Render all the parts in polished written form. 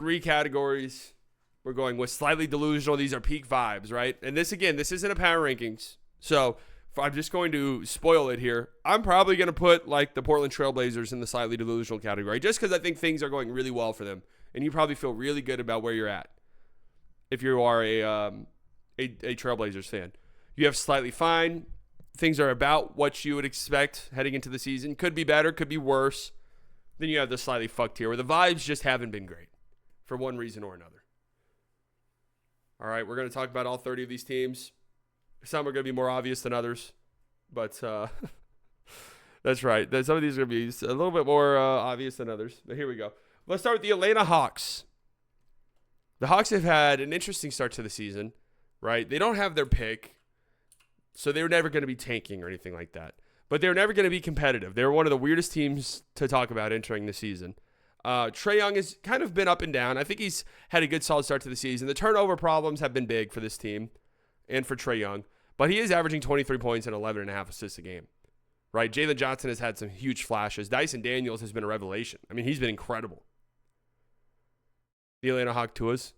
3 categories. We're going with slightly delusional. These are peak vibes, right? And this, again, this isn't a power rankings. So I'm just going to spoil it here. I'm probably going to put like the Portland Trailblazers in the slightly delusional category just because I think things are going really well for them. And you probably feel really good about where you're at if you are a Trailblazers fan. You have slightly fine. Things are about what you would expect heading into the season. Could be better, could be worse. Then you have the slightly fucked here where the vibes just haven't been great for one reason or another. All right, we're going to talk about all 30 of these teams. Some are going to be more obvious than others, but that's right. Some of these are going to be a little bit more obvious than others. But here we go. Let's start with the Atlanta Hawks. The Hawks have had an interesting start to the season, right? They don't have their pick, so they were never going to be tanking or anything like that. But they were never going to be competitive. They were one of the weirdest teams to talk about entering the season. Trae Young has kind of been up and down. I think he's had a good solid start to the season. The turnover problems have been big for this team and for Trae Young, but he is averaging 23 points and 11.5 assists a game, right? Jalen Johnson has had some huge flashes. Dyson Daniels has been a revelation. I mean, he's been incredible. The Atlanta Hawks Tuas.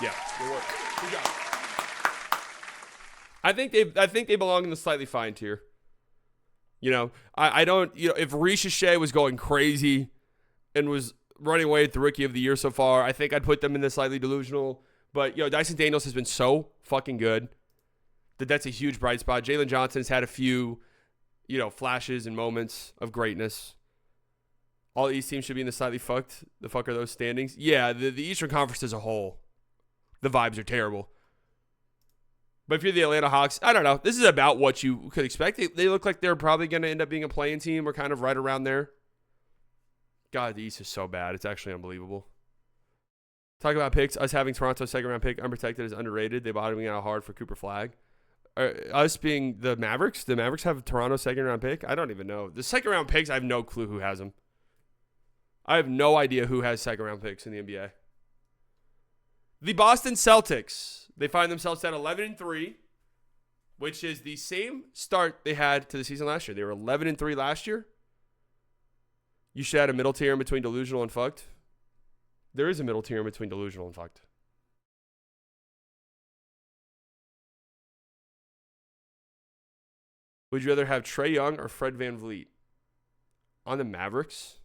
Yeah, good work. Good job. I think they belong in the slightly fine tier. You know, I don't, you know, if Ricochet was going crazy and was running away with the Rookie of the Year so far, I think I'd put them in the slightly delusional. But, you know, Dyson Daniels has been so fucking good that's a huge bright spot. Jalen Johnson has had a few, you know, flashes and moments of greatness. All these teams should be in the slightly fucked. The fuck are those standings? Yeah, the Eastern Conference as a whole, the vibes are terrible. But if you're the Atlanta Hawks, I don't know. This is about what you could expect. They look like they're probably going to end up being a play-in team or kind of right around there. God, the East is so bad. It's actually unbelievable. Talk about picks. Us having Toronto's second-round pick unprotected is underrated. They bottoming out hard for Cooper Flagg. Us being the Mavericks have Toronto's second-round pick? I don't even know. The second-round picks, I have no clue who has them. I have no idea who has second-round picks in the NBA. The Boston Celtics. They find themselves at 11-3, which is the same start they had to the season last year. They were 11-3 last year. You should add a middle tier in between delusional and fucked. There is a middle tier in between delusional and fucked. Would you rather have Trae Young or Fred VanVleet on the Mavericks?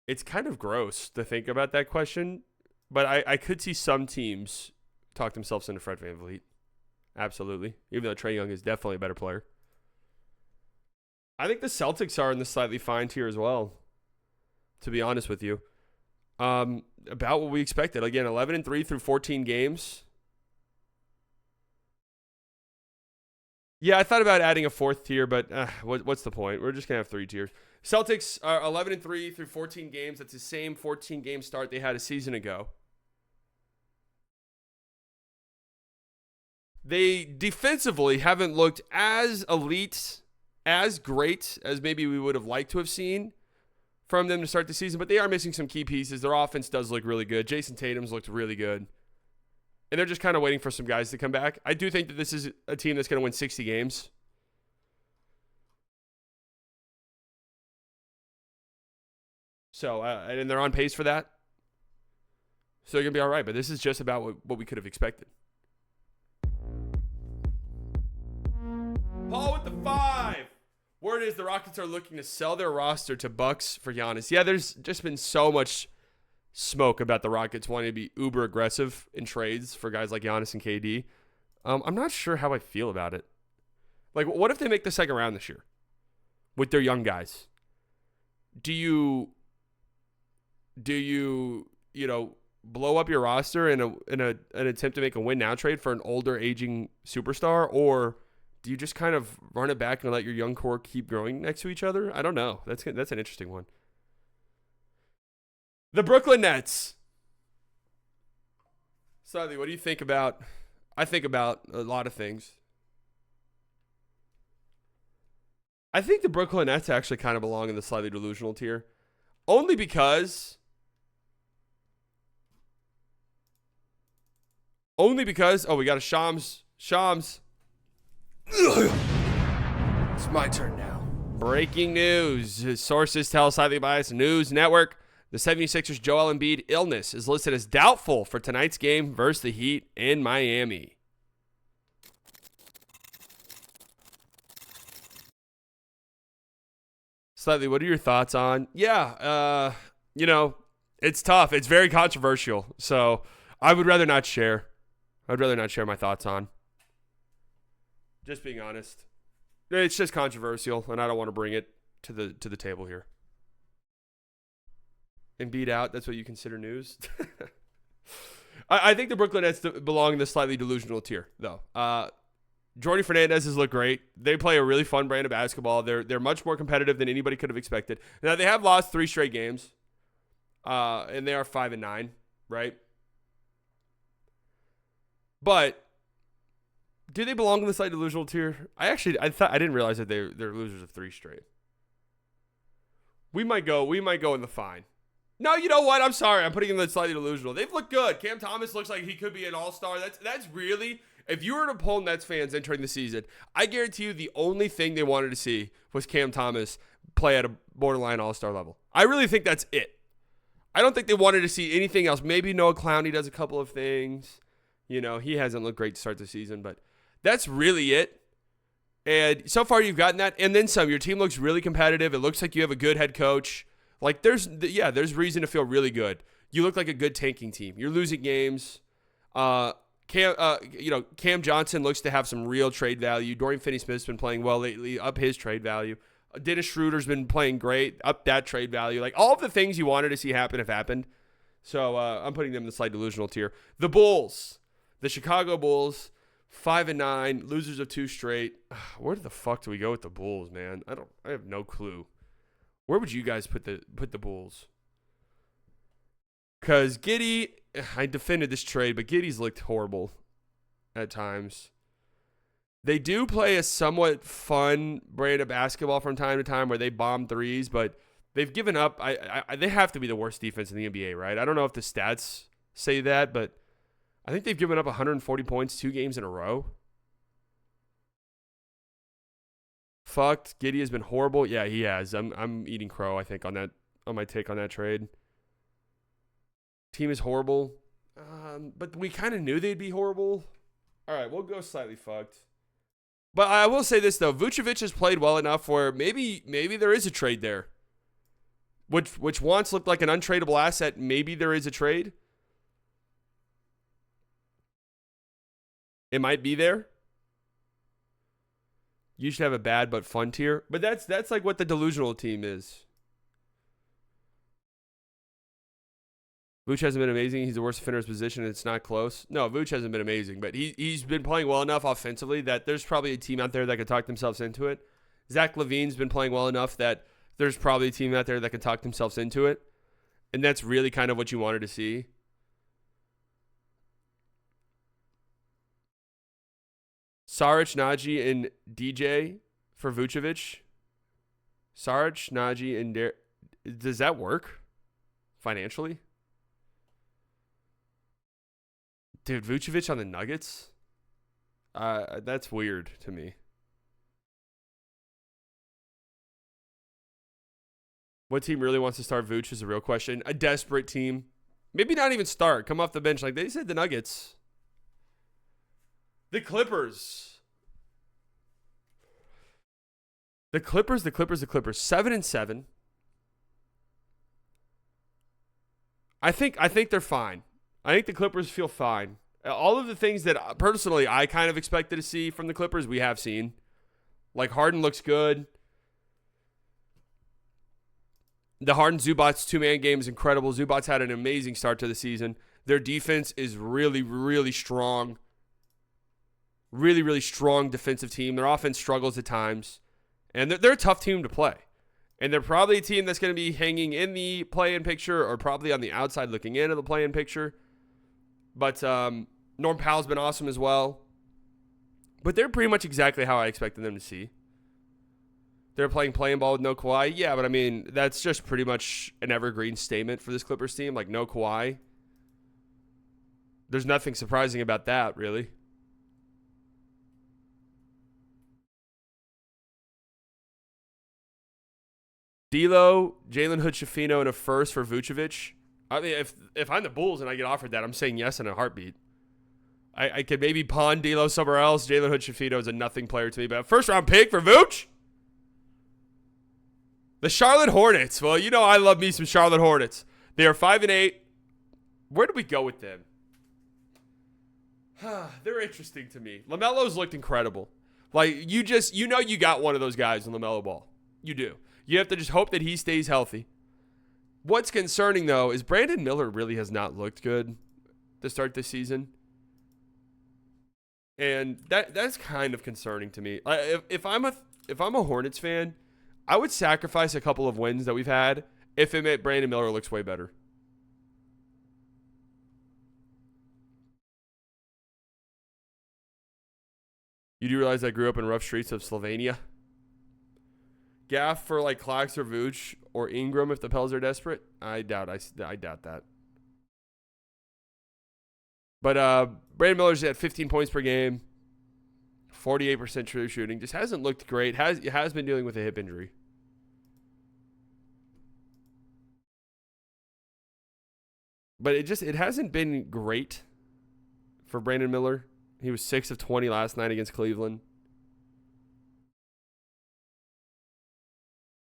It's kind of gross to think about that question, but I could see some teams talk themselves into Fred VanVleet. Absolutely. Even though Trae Young is definitely a better player. I think the Celtics are in the slightly fine tier as well, to be honest with you. About what we expected. Again, 11-3 through 14 games. Yeah, I thought about adding a fourth tier, but what's the point? We're just going to have 3 tiers. Celtics are 11-3 through 14 games. That's the same 14-game start they had a season ago. They defensively haven't looked as elite, as great as maybe we would have liked to have seen from them to start the season, but they are missing some key pieces. Their offense does look really good. Jason Tatum's looked really good. And they're just kind of waiting for some guys to come back. I do think that this is a team that's going to win 60 games. So, and they're on pace for that. So they're going to be all right. But this is just about what we could have expected. Paul with the 5. Word is the Rockets are looking to sell their roster to Bucks for Giannis. Yeah, there's just been so much smoke about the Rockets wanting to be uber aggressive in trades for guys like Giannis and KD. I'm not sure how I feel about it. Like, what if they make the second round this year with their young guys? Do you blow up your roster in an attempt to make a win now trade for an older aging superstar, or do you just kind of run it back and let your young core keep growing next to each other? I don't know. That's an interesting one. The Brooklyn Nets. Slightly, what do you think about? I think about a lot of things. I think the Brooklyn Nets actually kind of belong in the slightly delusional tier. Only because, oh, we got a Shams. It's my turn now. Breaking news. Sources tell Slightly Biased News Network the 76ers' Joel Embiid illness is listed as doubtful for tonight's game versus the Heat in Miami. Slightly, what are your thoughts on? Yeah, it's tough. It's very controversial. So I would rather not share. I'd rather not share my thoughts on. Just being honest. It's just controversial, and I don't want to bring it to the table here. Embiid out, that's what you consider news? I think the Brooklyn Nets belong in the slightly delusional tier, though. Jordy Fernandez has looked great. They play a really fun brand of basketball. They're much more competitive than anybody could have expected. Now, they have lost 3 straight games, and they are 5-9, right? But do they belong in the slightly delusional tier? I didn't realize that they're losers of 3 straight. We might go in the fine. No, you know what? I'm sorry. I'm putting in the slightly delusional. They've looked good. Cam Thomas looks like he could be an all-star. That's really, if you were to poll Nets fans entering the season, I guarantee you the only thing they wanted to see was Cam Thomas play at a borderline all-star level. I really think that's it. I don't think they wanted to see anything else. Maybe Noah Clowney does a couple of things. He hasn't looked great to start the season, but that's really it. And so far you've gotten that, and then some. Your team looks really competitive. It looks like you have a good head coach. Like there's reason to feel really good. You look like a good tanking team. You're losing games. Cam Johnson looks to have some real trade value. Dorian Finney-Smith's been playing well lately, up his trade value. Dennis Schroeder's been playing great, up that trade value. Like all of the things you wanted to see happen have happened. So I'm putting them in the slight delusional tier. The Bulls, the Chicago Bulls, 5-9, losers of 2 straight. Where the fuck do we go with the Bulls, man? I have no clue. Where would you guys put the Bulls? Because Giddey, I defended this trade, but Giddey's looked horrible at times. They do play a somewhat fun brand of basketball from time to time where they bomb threes, but they've given up. They have to be the worst defense in the NBA, right? I don't know if the stats say that, but I think they've given up 140 points 2 games in a row. Fucked. Giddey has been horrible. Yeah, he has. I'm eating crow, I think, on my take on that trade. Team is horrible. But we kind of knew they'd be horrible. All right, we'll go slightly fucked. But I will say this, though. Vucevic has played well enough where maybe there is a trade there. Which once looked like an untradeable asset. Maybe there is a trade. It might be there. You should have a bad but fun tier. But that's like what the delusional team is. Vooch hasn't been amazing. He's the worst defender in his position, and it's not close. No, Vooch hasn't been amazing, but he's been playing well enough offensively that there's probably a team out there that could talk themselves into it. Zach LaVine's been playing well enough that there's probably a team out there that could talk themselves into it. And that's really kind of what you wanted to see. Saric, Najee, and DJ for Vucevic. Saric, Najee, and does that work financially? Dude, Vucevic on the Nuggets? That's weird to me. What team really wants to start Vooch is a real question. A desperate team. Maybe not even start. Come off the bench. Like they said, the Nuggets. The Clippers. The Clippers. 7-7. I think they're fine. I think the Clippers feel fine. All of the things that personally I kind of expected to see from the Clippers, we have seen. Like Harden looks good. The Harden-Zubats 2-man game is incredible. Zubats had an amazing start to the season. Their defense is really, really strong. Really, really strong defensive team. Their offense struggles at times. And they're a tough team to play. And they're probably a team that's going to be hanging in the play-in picture or probably on the outside looking into the play-in picture. But Norm Powell's been awesome as well. But they're pretty much exactly how I expected them to see. They're playing play-in ball with no Kawhi. Yeah, but I mean, that's just pretty much an evergreen statement for this Clippers team. Like, no Kawhi. There's nothing surprising about that, really. D'Lo, Jalen Hood-Schifino, and a first for Vucevic. I mean, if I'm the Bulls and I get offered that, I'm saying yes in a heartbeat. I could maybe pawn D'Lo somewhere else. Jalen Hood-Schifino is a nothing player to me, but a first-round pick for Vooch? The Charlotte Hornets. Well, you know I love me some Charlotte Hornets. They are 5-8. Where do we go with them? They're interesting to me. LaMelo's looked incredible. Like, you got one of those guys in LaMelo Ball. You do. You have to just hope that he stays healthy. What's concerning, though, is Brandon Miller really has not looked good to start this season. And that's kind of concerning to me. If I'm a Hornets fan, I would sacrifice a couple of wins that we've had if it meant Brandon Miller looks way better. You do realize I grew up in rough streets of Slovenia? Gaff for like Clax or Vooch or Ingram if the Pels are desperate? I doubt that. But Brandon Miller's at 15 points per game, 48% true shooting. Just hasn't looked great. Has been dealing with a hip injury. But it hasn't been great for Brandon Miller. He was 6 of 20 last night against Cleveland.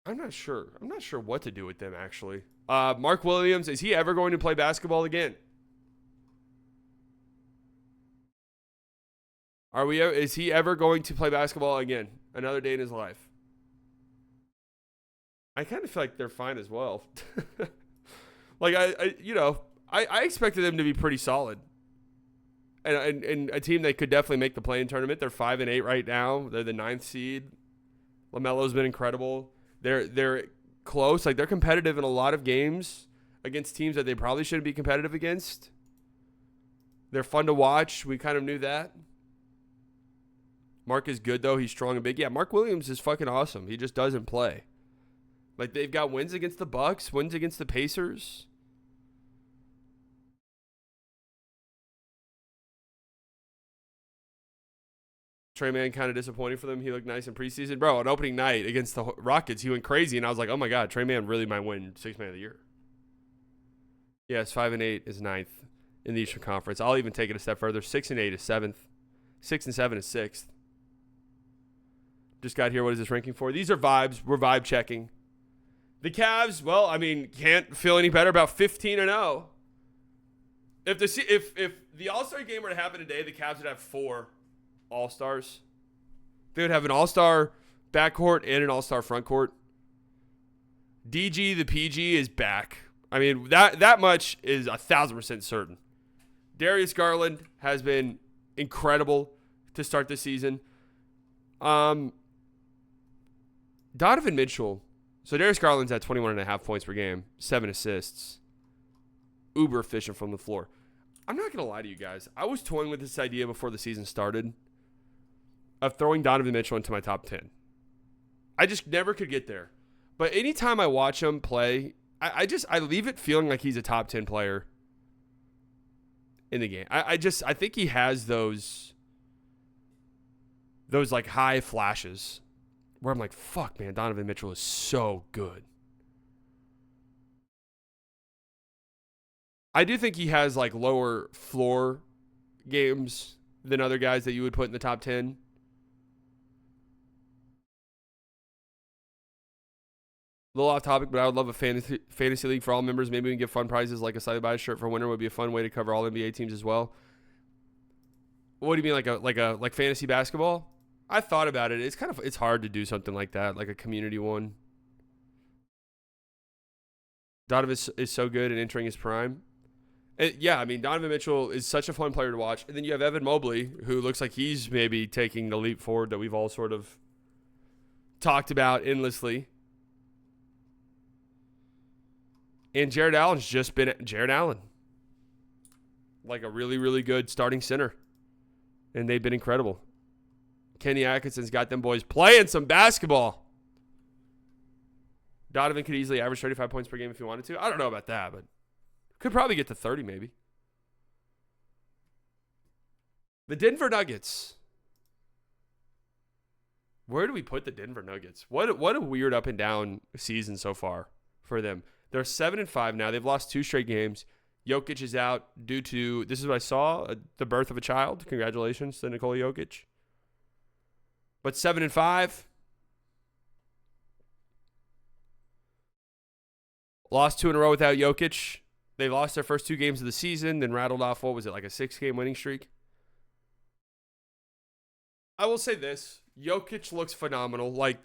I'm not sure. I'm not sure what to do with them, actually. Mark Williams, is he ever going to play basketball again? Is he ever going to play basketball again? Another day in his life. I kind of feel like they're fine as well. Like I expected them to be pretty solid. And a team that could definitely make the play-in tournament. They're 5-8 right now. They're the 9th seed. LaMelo's been incredible. They're close. Like, they're competitive in a lot of games against teams that they probably shouldn't be competitive against. They're fun to watch. We kind of knew that. Mark is good, though. He's strong and big. Yeah, Mark Williams is fucking awesome. He just doesn't play. Like, they've got wins against the Bucks, wins against the Pacers. Trey Mann kind of disappointing for them. He looked nice in preseason. Bro, on opening night against the Rockets, he went crazy, and I was like, oh, my God, Trey Mann really might win 6th Man of the Year. Yes, 5-8 is 9th in the Eastern Conference. I'll even take it a step further. 6-8 is 7th. 6-7 is 6th. Just got here. What is this ranking for? These are vibes. We're vibe checking. The Cavs, well, I mean, can't feel any better about 15-0. If the All-Star game were to happen today, the Cavs would have 4 All-Stars. They would have an All-Star backcourt and an All-Star frontcourt. DG, the PG, is back. I mean, that much is 1,000% certain. Darius Garland has been incredible to start the season. Donovan Mitchell. So Darius Garland's at 21.5 points per game, 7 assists. Uber efficient from the floor. I'm not going to lie to you guys. I was toying with this idea before the season started of throwing Donovan Mitchell into my top 10. I just never could get there. But anytime I watch him play, I leave it feeling like he's a top 10 player in the game. I think he has those like high flashes where I'm like, fuck, man, Donovan Mitchell is so good. I do think he has like lower floor games than other guys that you would put in the top 10. A little off topic, but I would love a fantasy league for all members. Maybe we can give fun prizes like a side by shirt for winner would be a fun way to cover all NBA teams as well. What do you mean, like fantasy basketball? I thought about it. It's hard to do something like that, like a community one. Donovan is so good at entering his prime. Yeah, I mean, Donovan Mitchell is such a fun player to watch. And then you have Evan Mobley, who looks like he's maybe taking the leap forward that we've all sort of talked about endlessly. And Jared Allen's just been Jared Allen. Like a really, really good starting center. And they've been incredible. Kenny Atkinson's got them boys playing some basketball. Donovan could easily average 35 points per game if he wanted to. I don't know about that, but could probably get to 30 maybe. The Denver Nuggets. Where do we put the Denver Nuggets? What a weird up and down season so far for them. They're 7-5 now. They've lost 2 straight games. Jokic is out due to, this is what I saw, the birth of a child. Congratulations to Nikola Jokic. But 7-5. Lost 2 in a row without Jokic. They lost their first 2 games of the season, then rattled off, what was it, like a 6-game winning streak? I will say this. Jokic looks phenomenal. Like,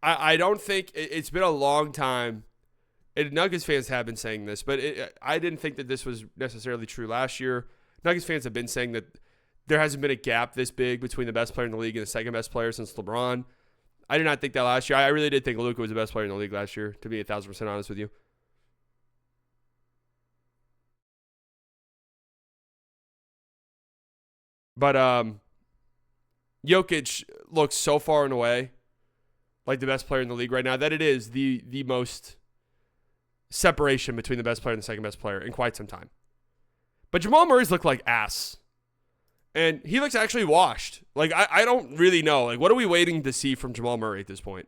I don't think, it's been a long time, and Nuggets fans have been saying this, but I didn't think that this was necessarily true last year. Nuggets fans have been saying that there hasn't been a gap this big between the best player in the league and the second best player since LeBron. I did not think that last year. I really did think Luka was the best player in the league last year, to be 1,000% honest with you. But Jokic looks so far and away like the best player in the league right now that it is the most separation between the best player and the second best player in quite some time. But Jamal Murray's looked like ass. And he looks actually washed. Like, I don't really know. Like, what are we waiting to see from Jamal Murray at this point?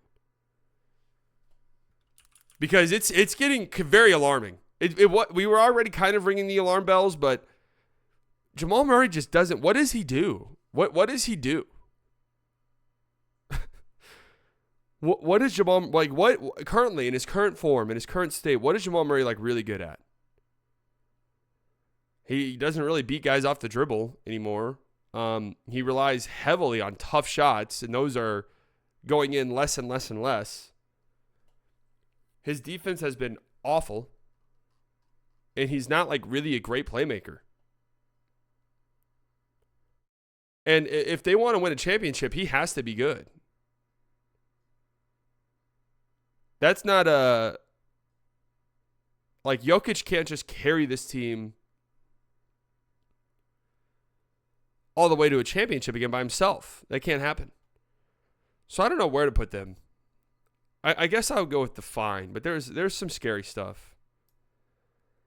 Because it's getting very alarming. We were already kind of ringing the alarm bells, but Jamal Murray just doesn't. What does he do? What does he do? What is Jamal, like, what currently in his current form, in his current state, what is Jamal Murray like really good at? He doesn't really beat guys off the dribble anymore. He relies heavily on tough shots, and those are going in less and less and less. His defense has been awful, and he's not like really a great playmaker. And if they want to win a championship, he has to be good. That's not a... Like, Jokic can't just carry this team all the way to a championship again by himself. That can't happen. So I don't know where to put them. I guess I would go with the fine, but there's some scary stuff.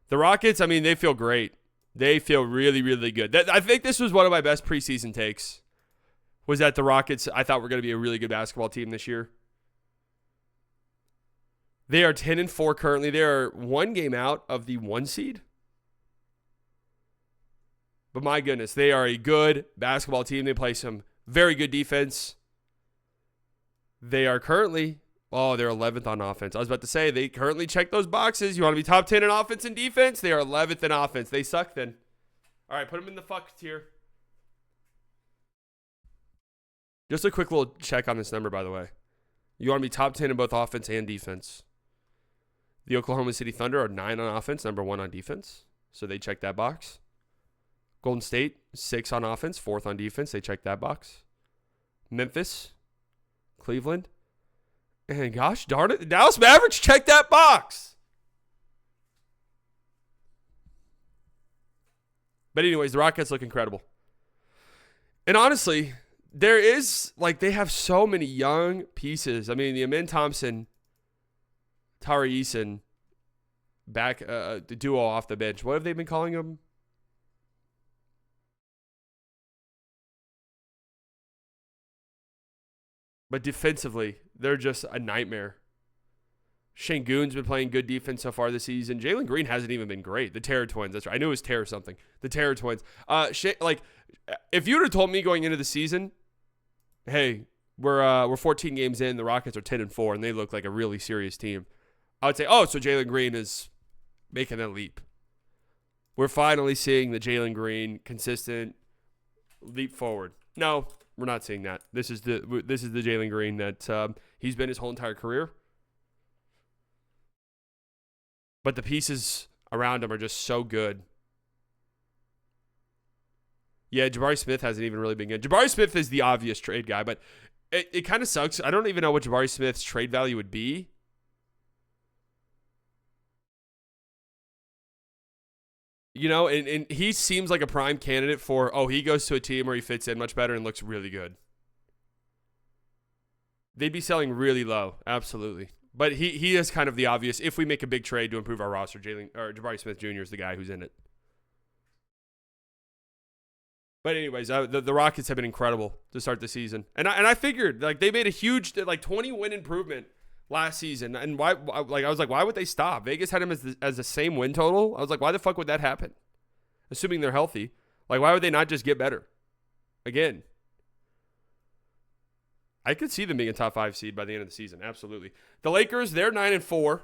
The Rockets, I mean, they feel great. They feel really, really good. I think this was one of my best preseason takes, was that the Rockets, I thought, were going to be a really good basketball team this year. They are 10-4 currently. They are 1 game out of the 1 seed. But my goodness, they are a good basketball team. They play some very good defense. They are currently, they're 11th on offense. I was about to say, they currently check those boxes. You want to be top 10 in offense and defense? They are 11th in offense. They suck then. All right, put them in the fuck tier. Just a quick little check on this number, by the way. You want to be top 10 in both offense and defense. The Oklahoma City Thunder are 9 on offense, number 1 on defense. So they check that box. Golden State, 6 on offense, 4th on defense. They check that box. Memphis, Cleveland, and gosh darn it, the Dallas Mavericks check that box. But anyways, the Rockets look incredible. And honestly, there is, like, they have so many young pieces. I mean, the Amin Thompson, Tari Eason, back, the duo off the bench. What have they been calling them? But defensively, they're just a nightmare. Şengün's been playing good defense so far this season. Jalen Green hasn't even been great. The Terror Twins. That's right. I knew it was Terror something. The Terror Twins. Like, if you would have told me going into the season, hey, we're 14 games in, the Rockets are 10-4, and they look like a really serious team, I would say, oh, so Jalen Green is making that leap. We're finally seeing the Jalen Green consistent leap forward. No, we're not seeing that. This is the Jalen Green that he's been his whole entire career. But the pieces around him are just so good. Yeah, Jabari Smith hasn't even really been good. Jabari Smith is the obvious trade guy, but it kind of sucks. I don't even know what Jabari Smith's trade value would be. You know, and he seems like a prime candidate for, he goes to a team where he fits in much better and looks really good. They'd be selling really low, absolutely. But he is kind of the obvious, if we make a big trade to improve our roster, Jabari Smith Jr. is the guy who's in it. But anyways, the Rockets have been incredible to start the season, and I figured like they made a huge 20 win improvement last season, and why I was like, why would they stop? Vegas had them as the same win total. I was like, why the fuck would that happen? Assuming they're healthy, like why would they not just get better? Again, I could see them being a top 5 seed by the end of the season. Absolutely. The Lakers, they're 9-4.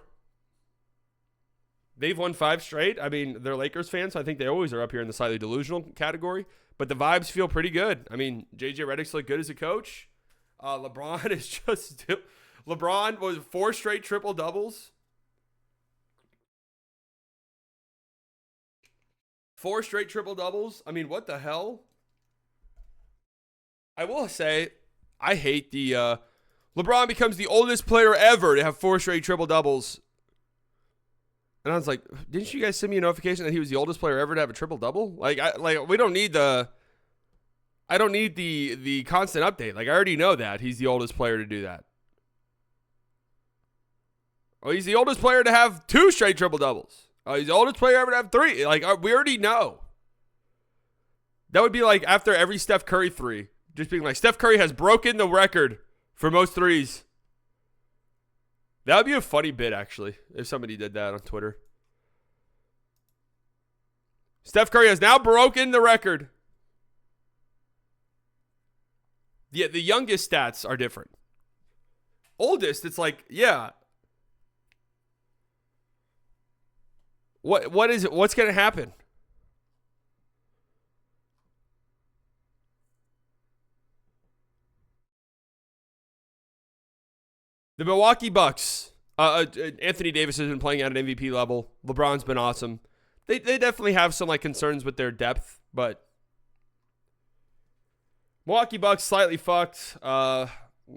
They've won 5 straight. I mean, they're Lakers fans, so I think they always are up here in the slightly delusional category. But the vibes feel pretty good. I mean, JJ Redick's look good as a coach. LeBron is just LeBron was 4 straight triple doubles. 4 straight triple doubles. I mean, what the hell? I will say, I hate the LeBron becomes the oldest player ever to have 4 straight triple doubles. And I was like, didn't you guys send me a notification that he was the oldest player ever to have a triple double? We don't need I don't need the constant update. Like I already know that he's the oldest player to do that. Oh, he's the oldest player to have 2 straight triple doubles. Oh, he's the oldest player ever to have 3. Like we already know. That would be like after every Steph Curry 3, just being like Steph Curry has broken the record for most threes. That would be a funny bit, actually, if somebody did that on Twitter. Steph Curry has now broken the record. Yeah, the youngest stats are different. Oldest, it's like, yeah. What is it? What's going to happen? The Milwaukee Bucks. Anthony Davis has been playing at an MVP level. LeBron's been awesome. They definitely have some concerns with their depth, but Milwaukee Bucks slightly fucked. No,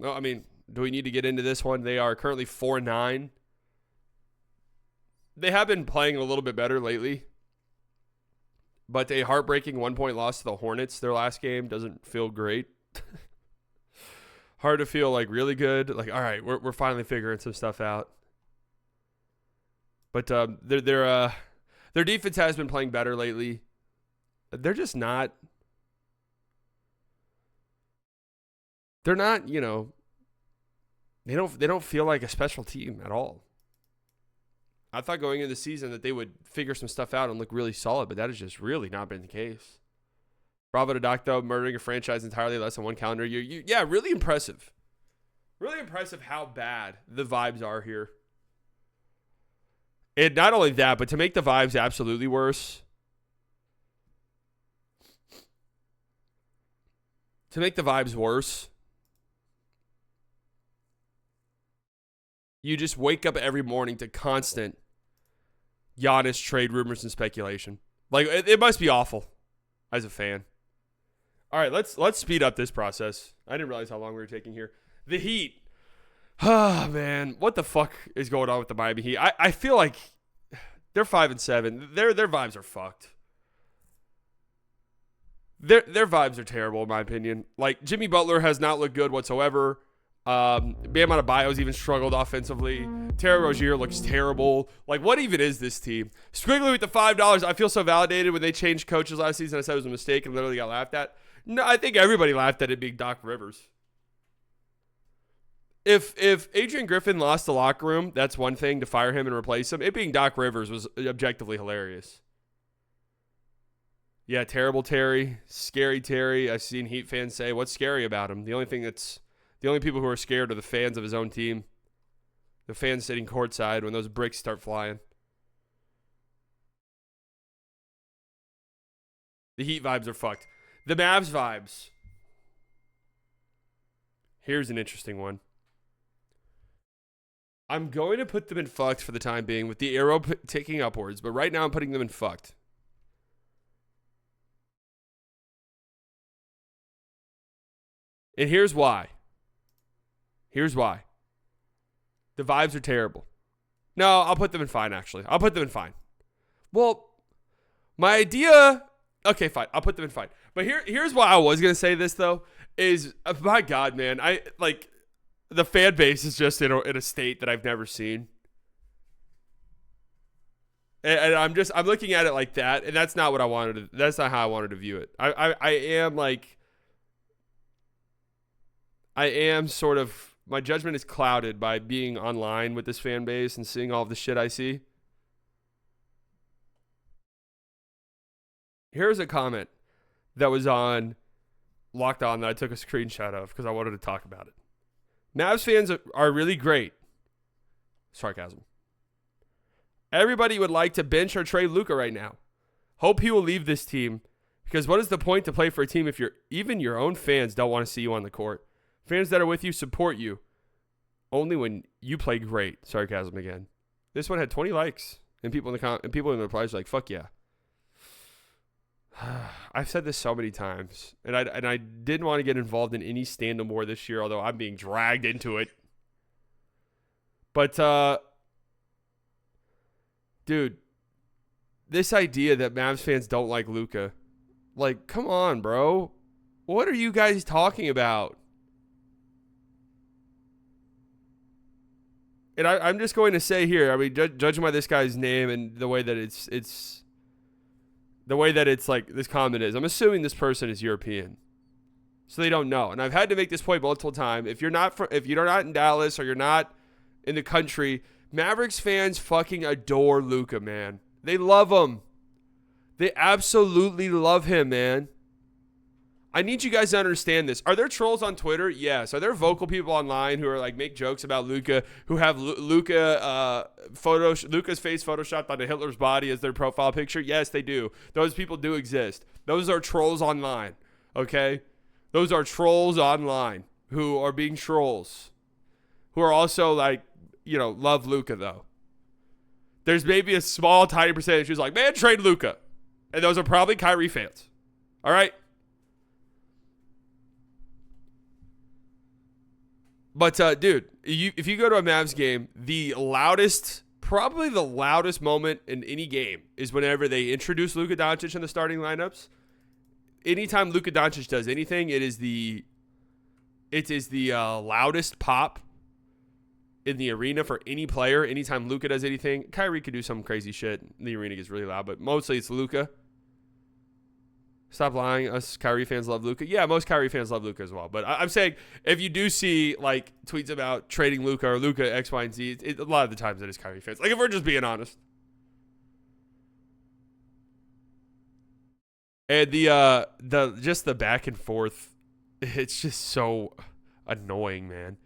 I mean, do we need to get into this one? They are currently 4-9. They have been playing a little bit better lately, but a heartbreaking 1-point loss to the Hornets their last game doesn't feel great. Hard to feel really good. All right, we're finally figuring some stuff out. But their defense has been playing better lately. They're just not. They're not. They don't feel like a special team at all. I thought going into the season that they would figure some stuff out and look really solid, but that has just really not been the case. Bravo to Doc, though, murdering a franchise entirely less than 1 calendar year. Yeah, really impressive. Really impressive how bad the vibes are here. And not only that, but to make the vibes absolutely worse. To make the vibes worse, you just wake up every morning to constant Giannis trade rumors and speculation. It must be awful as a fan. All right, let's speed up this process. I didn't realize how long we were taking here. The Heat. Oh, man. What the fuck is going on with the Miami Heat? I feel like they're 5-7. Their vibes are fucked. Their vibes are terrible, in my opinion. Jimmy Butler has not looked good whatsoever. Bam Adebayo's even struggled offensively. Terry Rozier looks terrible. What even is this team? Squiggly with the $5. I feel so validated when they changed coaches last season. I said it was a mistake and literally got laughed at. No, I think everybody laughed at it being Doc Rivers. If Adrian Griffin lost the locker room, that's one thing to fire him and replace him. It being Doc Rivers was objectively hilarious. Yeah, terrible Terry, scary Terry. I've seen Heat fans say, what's scary about him? The only people who are scared are the fans of his own team. The fans sitting courtside when those bricks start flying. The Heat vibes are fucked. The Mavs vibes. Here's an interesting one. I'm going to put them in fucked for the time being with the arrow ticking upwards, but right now I'm putting them in fucked. And here's why. Here's why. The vibes are terrible. No, I'll put them in fine, actually. I'll put them in fine. Well, my idea... Okay, fine. I'll put them in fine. But here's why I was going to say this, though, is, my God, man, the fan base is just in a state that I've never seen. And I'm looking at it like that, and that's not what I wanted to, that's not how I wanted to view it. I am sort of, my judgment is clouded by being online with this fan base and seeing all of the shit I see. Here's a comment that was on Locked On that I took a screenshot of because I wanted to talk about it. Mavs fans are really great. Sarcasm. Everybody would like to bench or trade Luka right now. Hope he will leave this team because what is the point to play for a team if even your own fans don't want to see you on the court? Fans that are with you support you only when you play great. Sarcasm again. This one had 20 likes and people in the replies were like, "Fuck yeah." I've said this so many times, and I didn't want to get involved in any stand-up war this year, although I'm being dragged into it. But dude, this idea that Mavs fans don't like Luka, like, come on, bro. What are you guys talking about? And I'm just going to say here, I mean, judging by this guy's name and the way that it's like this comment is, I'm assuming this person is European, so they don't know. And I've had to make this point multiple times. If you're not in Dallas or you're not in the country, Mavericks fans fucking adore Luka, man. They love him. They absolutely love him, man. I need you guys to understand this. Are there trolls on Twitter? Yes. Are there vocal people online who are like make jokes about Luka, who have Luka's face photoshopped onto Hitler's body as their profile picture? Yes, they do. Those people do exist. Those are trolls online. Okay? Those are trolls online who are being trolls. Who are also like, love Luka though. There's maybe a small, tiny percentage who's like, man, trade Luka. And those are probably Kyrie fans. All right? But, dude, if you go to a Mavs game, probably the loudest moment in any game is whenever they introduce Luka Doncic in the starting lineups. Anytime Luka Doncic does anything, it is the loudest pop in the arena for any player. Anytime Luka does anything, Kyrie could do some crazy shit. The arena gets really loud, but mostly it's Luka. Stop lying. Us Kyrie fans love Luka. Yeah, most Kyrie fans love Luka as well. But I'm saying if you do see like tweets about trading Luka or Luka X, Y, and Z, a lot of the times it is Kyrie fans. Like if we're just being honest. And the back and forth, it's just so annoying, man.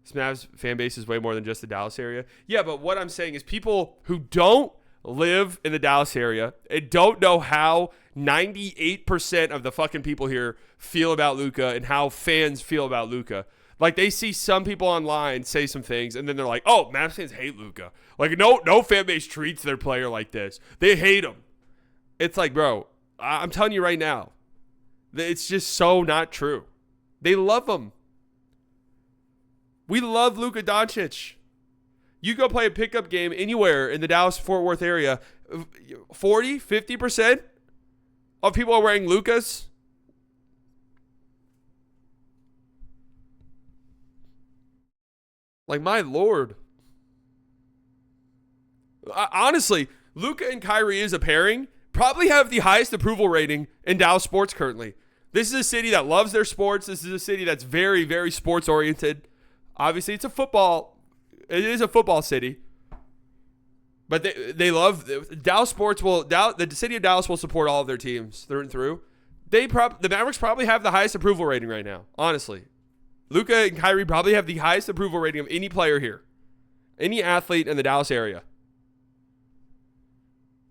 This Mavs fan base is way more than just the Dallas area. Yeah, but what I'm saying is people who don't live in the Dallas area and don't know how 98% of the fucking people here feel about Luka and how fans feel about Luka. Like they see some people online say some things and then they're like, "Oh, Mavs fans hate Luka." Like no fan base treats their player like this. They hate him. It's like, bro, I'm telling you right now, it's just so not true. They love him. We love Luka Doncic. You go play a pickup game anywhere in the Dallas-Fort Worth area, 40, 50% of people are wearing Lukas. Like, my Lord. Honestly, Luka and Kyrie as a pairing probably have the highest approval rating in Dallas sports currently. This is a city that loves their sports. This is a city that's very, very sports-oriented. Obviously, it is a football city. But they love Dallas sports. The city of Dallas will support all of their teams through and through. The Mavericks probably have the highest approval rating right now. Honestly, Luka and Kyrie probably have the highest approval rating of any player here, any athlete in the Dallas area.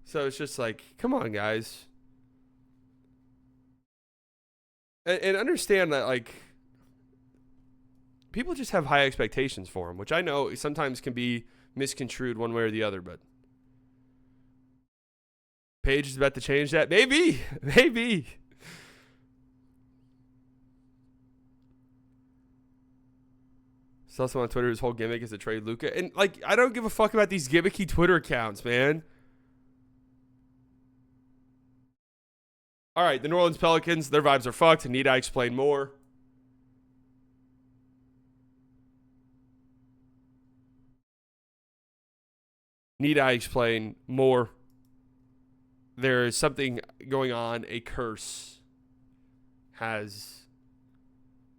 So it's just like, come on, guys, and understand that like people just have high expectations for him, which I know sometimes can be misconstrued one way or the other, but Paige is about to change that. Maybe. It's also on Twitter, his whole gimmick is to trade Luka. And, like, I don't give a fuck about these gimmicky Twitter accounts, man. All right, the New Orleans Pelicans, their vibes are fucked. Need I explain more? Need I explain more? there's something going on. A curse has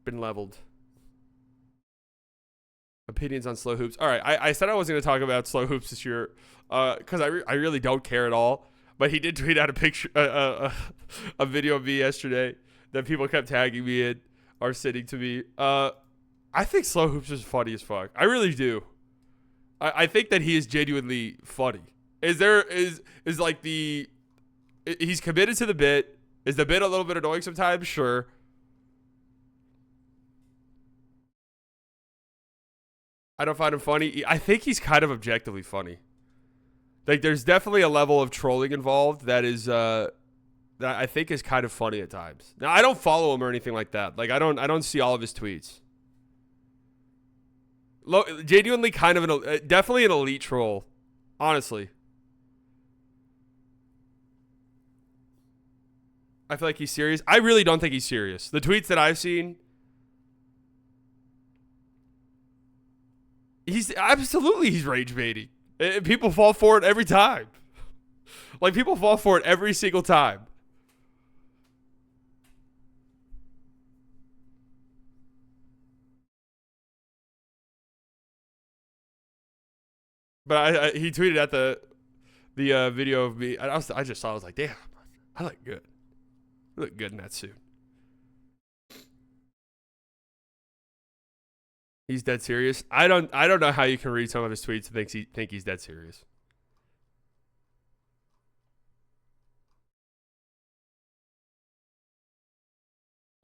been leveled. Opinions on slow hoops. All right, I said I wasn't going to talk about slow hoops this year because I really don't care at all. But he did tweet out a picture, a video of me yesterday that people kept tagging me in or sending to me. I think slow hoops is funny as fuck. I really do. I think that he is genuinely funny. Is like he's committed to the bit. Is the bit a little bit annoying sometimes? Sure. I don't find him funny. I think he's kind of objectively funny. Like, there's definitely a level of trolling involved that is that I think is kind of funny at times. Now, I don't follow him or anything like that. Like, I don't see all of his tweets. Genuinely kind of definitely an elite troll, honestly. I feel like he's serious. I really don't think he's serious. The tweets that I've seen, he's rage baiting. People fall for it every time. Like, people fall for it every single time. But he tweeted at the video of me. I just saw. I was like, damn, I look good. I look good in that suit. He's dead serious. I don't know how you can read some of his tweets and think he's dead serious.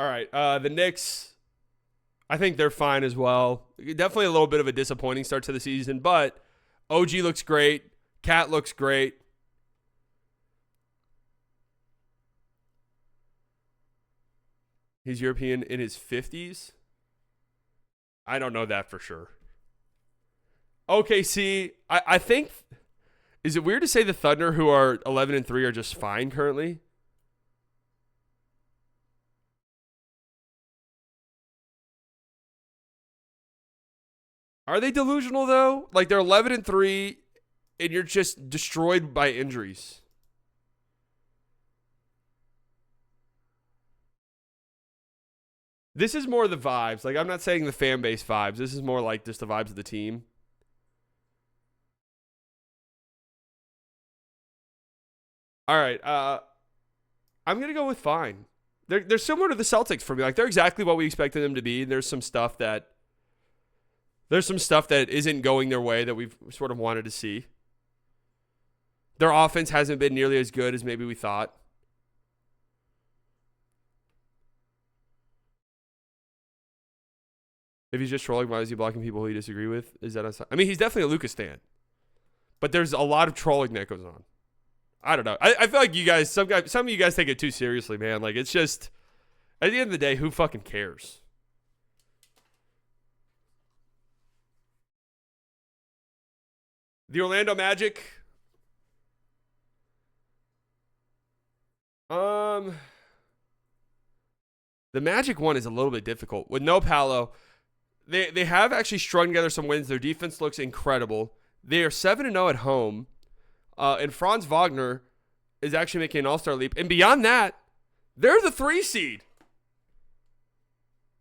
All right, the Knicks, I think they're fine as well. Definitely a little bit of a disappointing start to the season, but OG looks great. Cat looks great. He's European in his 50s. I don't know that for sure. OKC, I think, is it weird to say the Thunder, who are 11-3, are just fine currently? Are they delusional though? Like, they're 11-3, and you're just destroyed by injuries. This is more the vibes. Like, I'm not saying the fan base vibes. This is more like just the vibes of the team. All right. I'm going to go with fine. They're similar to the Celtics for me. Like, they're exactly what we expected them to be. There's some stuff that isn't going their way that we've sort of wanted to see. Their offense hasn't been nearly as good as maybe we thought. If he's just trolling, why is he blocking people who he disagree with? Is that I mean, he's definitely a Lucas stan. But there's a lot of trolling that goes on. I don't know. I feel like you guys, some of you guys take it too seriously, man. Like, it's just, at the end of the day, who fucking cares? The Orlando Magic. The Magic one is a little bit difficult. With no Paolo, they have actually strung together some wins. Their defense looks incredible. They are 7-0 at home. And Franz Wagner is actually making an all-star leap. And beyond that, they're the 3 seed.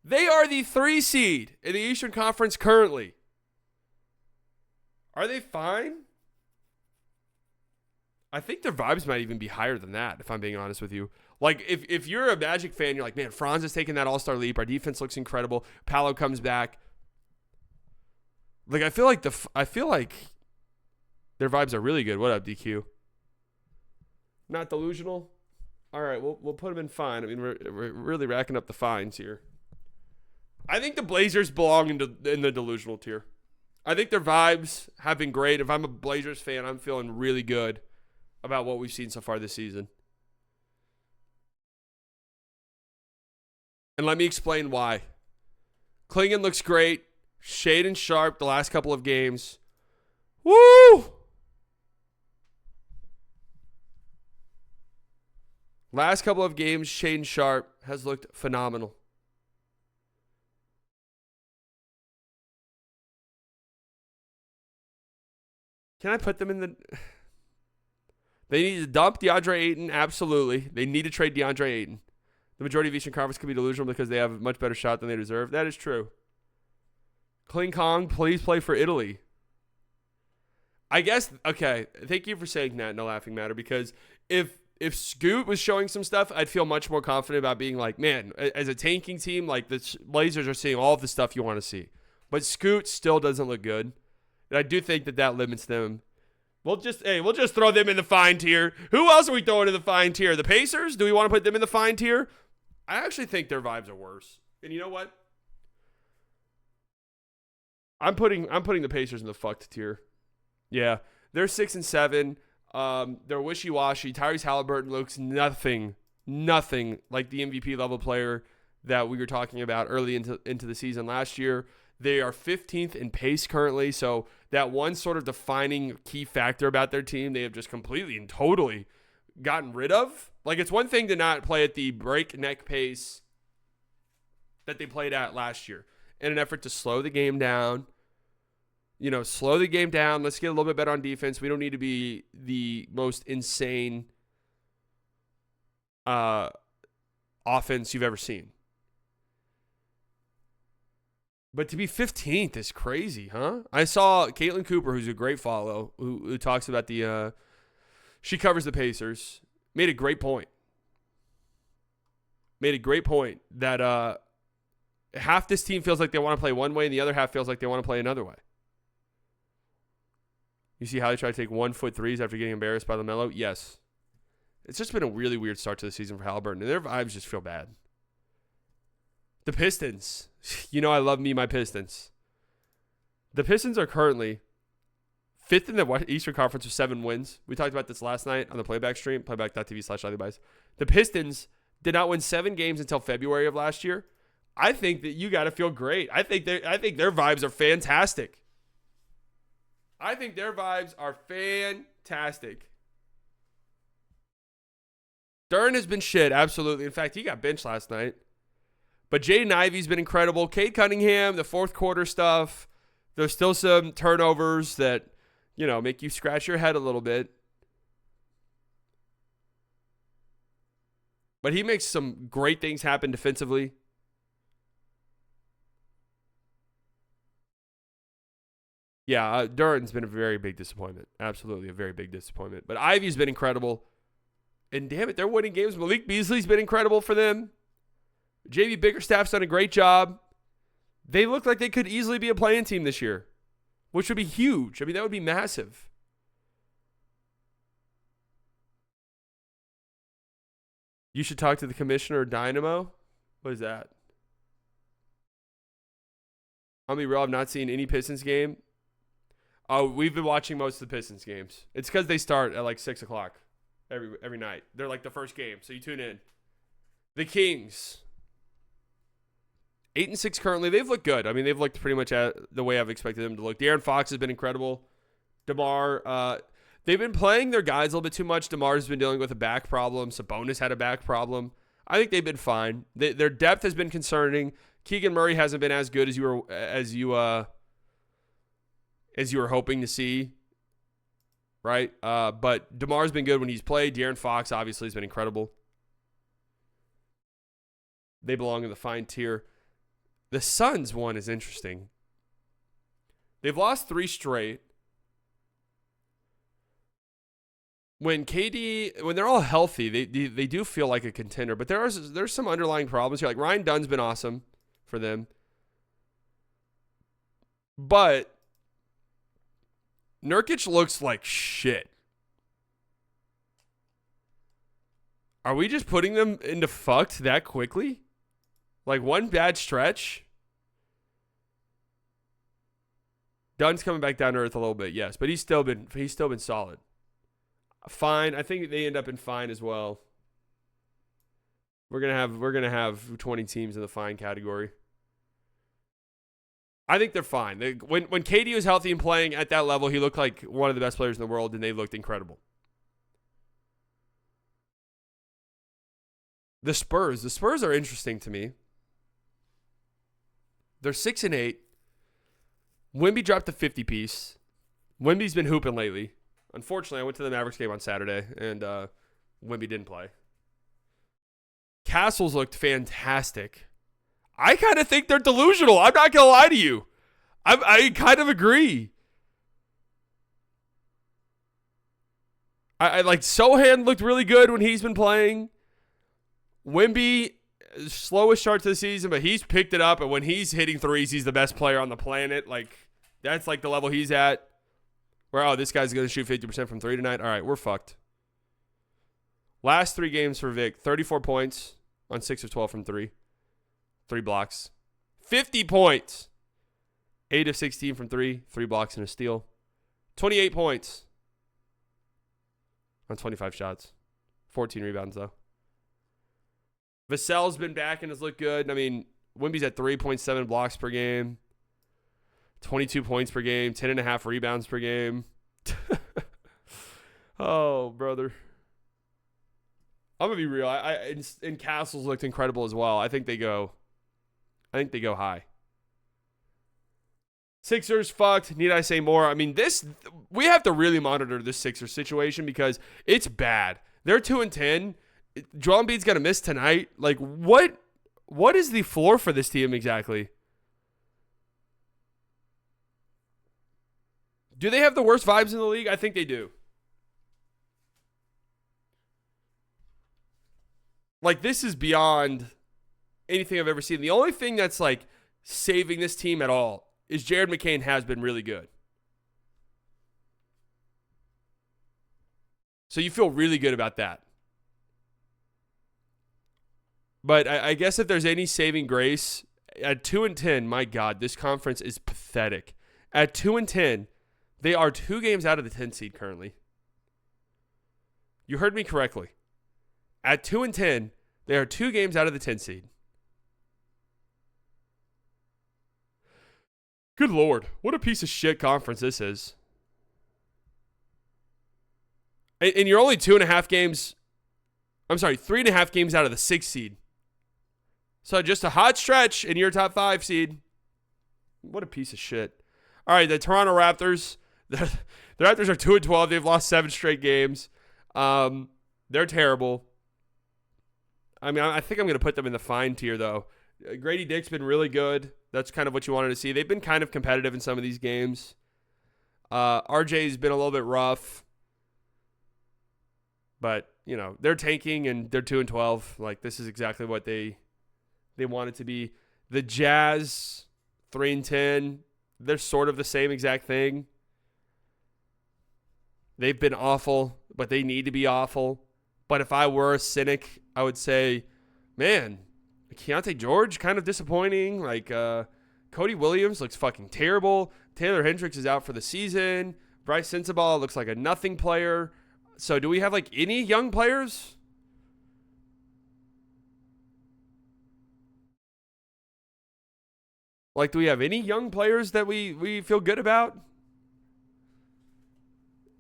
They are the 3 seed in the Eastern Conference currently. Are they fine? I think their vibes might even be higher than that, if I'm being honest with you. Like, if you're a Magic fan, you're like, man, Franz is taking that all-star leap. Our defense looks incredible. Paolo comes back. Like, I feel like their vibes are really good. What up, DQ? Not delusional? All right, we'll put them in fine. I mean, we're really racking up the fines here. I think the Blazers belong in the delusional tier. I think their vibes have been great. If I'm a Blazers fan, I'm feeling really good about what we've seen so far this season. And let me explain why. Klingon looks great. Shaden Sharp the last couple of games. Woo! Last couple of games, Shaden Sharp has looked phenomenal. Can I put them in the... They need to dump DeAndre Ayton. Absolutely. They need to trade DeAndre Ayton. The majority of Eastern Conference could be delusional because they have a much better shot than they deserve. That is true. Kling Kong, please play for Italy. I guess, okay, thank you for saying that, no laughing matter, because if Scoot was showing some stuff, I'd feel much more confident about being like, man, as a tanking team, like the Blazers are seeing all of the stuff you want to see. But Scoot still doesn't look good. And I do think that limits them. We'll just throw them in the fine tier. Who else are we throwing in the fine tier? The Pacers? Do we want to put them in the fine tier? I actually think their vibes are worse. And you know what? I'm putting the Pacers in the fucked tier. Yeah, they're 6 and 7. They're wishy-washy. Tyrese Halliburton looks nothing like the MVP level player that we were talking about early into the season last year. They are 15th in pace currently, so that one sort of defining key factor about their team, they have just completely and totally gotten rid of. Like, it's one thing to not play at the breakneck pace that they played at last year in an effort to slow the game down. Slow the game down. Let's get a little bit better on defense. We don't need to be the most insane offense you've ever seen. But to be 15th is crazy, huh? I saw Caitlin Cooper, who's a great follow, who talks about she covers the Pacers, made a great point. That half this team feels like they want to play one way and the other half feels like they want to play another way. You see how they try to take 1-foot threes after getting embarrassed by LaMelo? Yes. It's just been a really weird start to the season for Halliburton, and their vibes just feel bad. The Pistons. I love me my Pistons. The Pistons are currently 5th in the Eastern Conference with 7 wins. We talked about this last night on the playback stream, playback.tv/LiveBuys. The Pistons did not win 7 games until February of last year. I think that you got to feel great. I think their vibes are fantastic. Duren has been shit, absolutely. In fact, he got benched last night. But Jaden Ivey's been incredible. Cade Cunningham, the fourth quarter stuff. There's still some turnovers that, make you scratch your head a little bit. But he makes some great things happen defensively. Yeah, Duren's been a very big disappointment. Absolutely a very big disappointment. But Ivey's been incredible. And damn it, they're winning games. Malik Beasley's been incredible for them. JV Bickerstaff's done a great job. They look like they could easily be a play-in team this year, which would be huge. I mean, that would be massive. You should talk to the commissioner of Dynamo. What is that? I'll be real, I've not seen any Pistons game. Oh, we've been watching most of the Pistons games. It's because they start at like 6 o'clock every night. They're like the first game, so you tune in. The Kings. 8 and 6 currently. They've looked good. I mean, they've looked pretty much at the way I've expected them to look. De'Aaron Fox has been incredible. DeMar, they've been playing their guys a little bit too much. DeMar's been dealing with a back problem. Sabonis had a back problem. I think they've been fine. Their depth has been concerning. Keegan Murray hasn't been as good as you were hoping to see, right? But DeMar's been good when he's played. De'Aaron Fox obviously has been incredible. They belong in the fine tier. The Suns one is interesting. They've lost 3 straight. When they're all healthy, they do feel like a contender, but there's some underlying problems here. Like Ryan Dunn's been awesome for them, but Nurkic looks like shit. Are we just putting them into fucked that quickly? Like one bad stretch? Dunn's coming back down to earth a little bit, yes, but he's still been solid. Fine. I think they end up in fine as well. We're gonna have 20 teams in the fine category. I think they're fine. When KD was healthy and playing at that level, he looked like one of the best players in the world, and they looked incredible. The Spurs are interesting to me. They're 6 and 8. Wemby dropped the 50 piece. Wemby's been hooping lately. Unfortunately, I went to the Mavericks game on Saturday, and Wemby didn't play. Castles looked fantastic. I kind of think they're delusional. I'm not going to lie to you. I kind of agree. I like Sohan looked really good when he's been playing. Wemby, slowest start to the season, but he's picked it up. And when he's hitting threes, he's the best player on the planet. Like, that's like the level he's at. Where, oh, this guy's going to shoot 50% from three tonight. All right, we're fucked. Last 3 games for Vic, 34 points on 6 of 12 from 3. 3 blocks. 50 points. 8 of 16 from 3. 3 blocks and a steal. 28 points on 25 shots. 14 rebounds, though. Vassell's been back and has looked good. I mean, Wemby's at 3.7 blocks per game. 22 points per game. 10.5 rebounds per game. Oh, brother. I'm going to be real. And Castles looked incredible as well. I think they go high. Sixers fucked. Need I say more? I mean, we have to really monitor this Sixers situation because it's bad. They're 2-10. Joel Embiid's going to miss tonight. Like, what is the floor for this team exactly? Do they have the worst vibes in the league? I think they do. Like, this is beyond anything I've ever seen. The only thing that's, like, saving this team at all is Jared McCain has been really good. So you feel really good about that. But I guess if there's any saving grace, at 2-10, my God, this conference is pathetic. At 2-10, they are 2 games out of the 10 seed currently. You heard me correctly. At 2-10, they are 2 games out of the 10 seed. Good Lord. What a piece of shit conference this is. And you're only 3.5 games out of the 6th seed. So just a hot stretch in your top 5 seed. What a piece of shit. All right, the Toronto Raptors. The Raptors are 2-12. They've lost 7 straight games. They're terrible. I mean, I think I'm going to put them in the fine tier, though. Grady Dick's been really good. That's kind of what you wanted to see. They've been kind of competitive in some of these games. RJ's been a little bit rough. But, you know, they're tanking and they're 2-12. Like, this is exactly what they want it to be. The Jazz, 3-10. They're sort of the same exact thing. They've been awful, but they need to be awful. But if I were a cynic, I would say, man, Keontae George, kind of disappointing. Like, Cody Williams looks fucking terrible. Taylor Hendricks is out for the season. Bryce Sensabaugh looks like a nothing player. So do we have, like, any young players? Like, do we have any young players that we feel good about?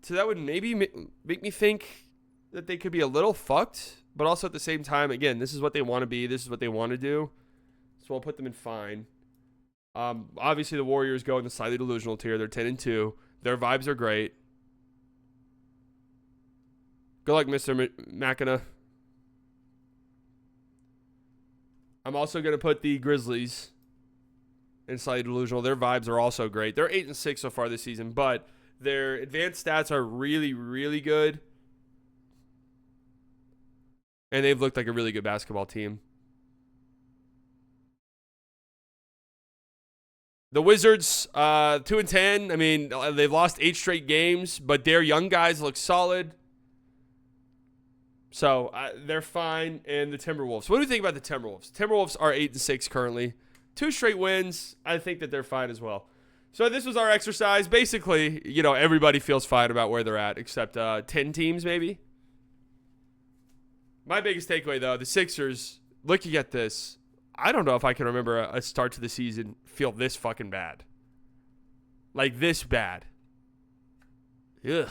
So that would maybe make me think that they could be a little fucked, but also at the same time, again, this is what they want to be. This is what they want to do. So I'll put them in fine. Obviously, the Warriors go in the slightly delusional tier. They're 10-2. Their vibes are great. Good luck, Mr. McKenna. I'm also going to put the Grizzlies in slightly delusional. Their vibes are also great. They're 8-6 so far this season, but their advanced stats are really, really good. And they've looked like a really good basketball team. The Wizards, 2-10. I mean, they've lost 8 straight games, but their young guys look solid. So they're fine. And the Timberwolves. What do you think about the Timberwolves? Timberwolves are 8-6 currently. 2 straight wins. I think that they're fine as well. So this was our exercise. Basically, you know, everybody feels fine about where they're at, except 10 teams maybe. My biggest takeaway, though, the Sixers, looking at this, I don't know if I can remember a start to the season feel this fucking bad. Like, this bad. Ugh.